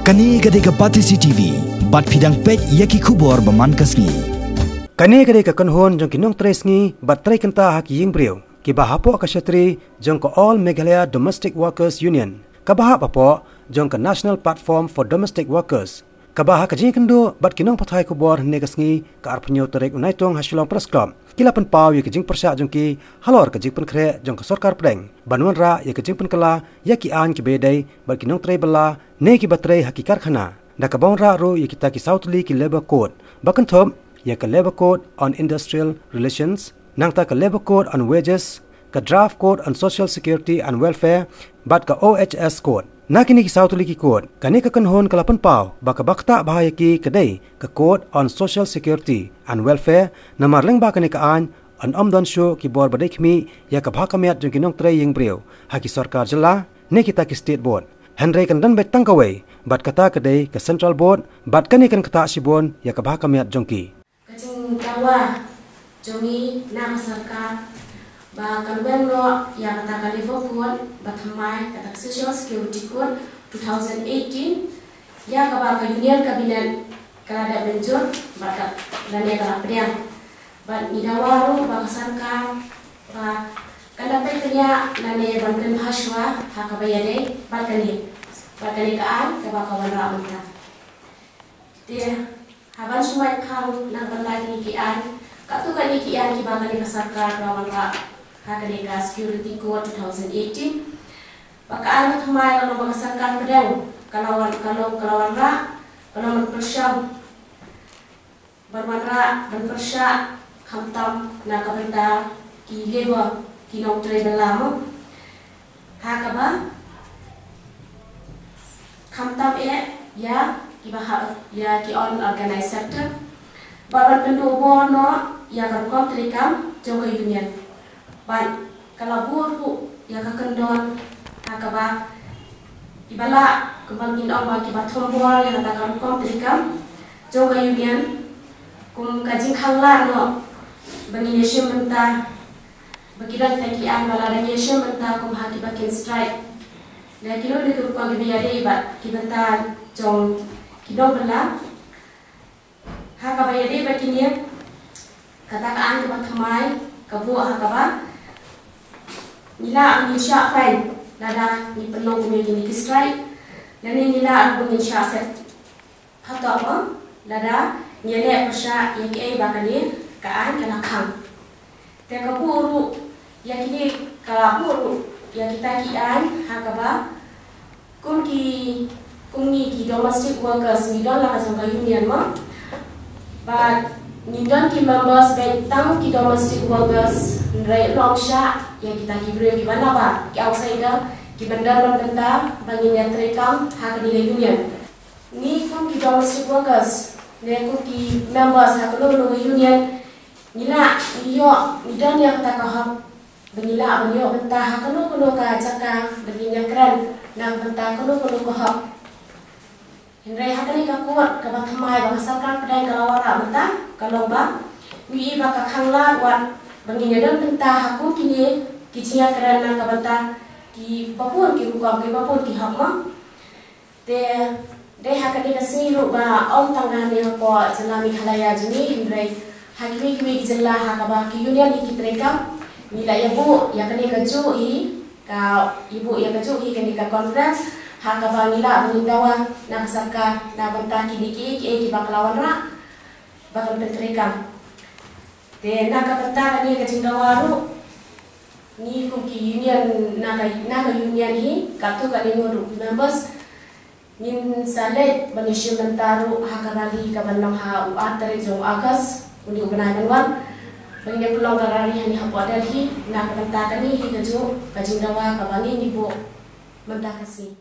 Kani gade ka Pati CTV, bat pidang pek yaki kubor baman kasni. Kani gade ka kanhon jong kinong tresngi bat trai kanta hak ying breu. Ki bahapo ka syatri jong ko All Meghalaya Domestic Workers Union. Ka bahap apo jong ka National Platform for Domestic Workers. Kabaha ka jing kendo bat kinong pathai kubor negasngi ka arpanyo terek unai tong hasilong press club. Kilapan pau ye kajing persya jong ki halor kajing pen kre jong ka sarkar pedeng. Banuan ra ye kajing pen kala ya ki an ki bedai bat kinong trai bala ne ki batrai hakikar khana. Da ka bawng ra ro ye kita ki Southly ki Labor Code. Bakan thom ye ka Labor Code on Industrial Relations, nang ta ka Labor Code on Wages, ka Draft Code on Social Security and Welfare, bat ka OHS Code. Nakini ki Southly ki code, kani ka kanhon kalapan pau, baka bakta bahaya ki kadai ka Code on Social Security and Welfare, na marleng ba kani kaan an amdan show ki bor badai kmi ya ka bhakamiat jong kinong tray ying breu, haki sarkar jala, ne kita ki State Board. Henry kan dan bet tangkawai, bat kata kadai ka Central Board, bat kani kan kata sibon ya ka bhakamiat jongki. Kacing dawa jongi na sarkar ba kanwen lo yang kata kali Code batamai kata Social Security Code 2018 ya kaba ka Union Cabinet kala da benjur baka lane kala priang ba nidawaru ba sarkar ba kala petnya lane banten haswa hakabayade bakani kaan kaba kawanra unta dia haban suai kau nang balai ki an katu kani ki an ki bakani ka sarkar kawanra Hakadeka Security Code 2018. Baka ano thamay kalau bakasakan pedang kalau ra kalau menpersyam bermanra menpersyak khamtam na kabenta ki leba ki nong tre dalam hakaba khamtam ya ki bahar ya ki on organized sector baban pendobo no ya kan kontrikam jongga union. Baik, kalau buru yang kekendon, hakaba ibala kembangin orang kibat tombol yang katakan kom terikam, joga union, kum kajing khala no, bagi nation mentah, bagi dan takian bala dan nation mentah kum hakibakin strike, dan kilo di turup kau biaya debat kibatan jong kidong bela, hakaba ya debat kini, katakan kibat kemai, kabu hakaba. Nila ang insya fan nada ni penuh kami ki strike dan nila ang insya set hato apa nada nyele persya yang ki bakani kaan kana kham te kapuru yang kini kalapuru yang kita kian hakaba kumni ki domestic workers ni don la kasang union ma but ni don ki members bentang ki domestic workers rai longsha yang kita kibru ki mana ba ki outsider ki bandar benda bagi nyatrekam hak ni union ni kum ki domestic workers ne kum ki members hak lo union nila iyo ni dan yang tak kahap benila benio bentah hak lo ka jaka bagi nyakran nang bentah lo kahap Henry hak ni ka kuat ka bathamai bangsakan pedai kalawara bentah kalau ba wi ba ka khangla wat bagi nyadang bentah aku kini kijinya kerana kabanta ki papun ki rukam ki papun ki hamma de hakani kasni ru ba om tangga ni ko jalami khalaya juni hindrai hakimi kimi jalla hakaba ki union ki trekam nila ibu ya kani kaju ka ibu ya kaju kani ka conference hakaba nila bundawa na sarkar na banta ki ki baklawan ra bakal trekam de naga banta kani ka jindawaru ni kuki union naga union hi katu kali nguru members nin salet bangishim nantaru hakarali kabanam ha atare jong agas uni ubnai manwan bangnya pulang karari hani hapo adalhi naga banta kani hi kaju kajindawa kabani nibo mentakasi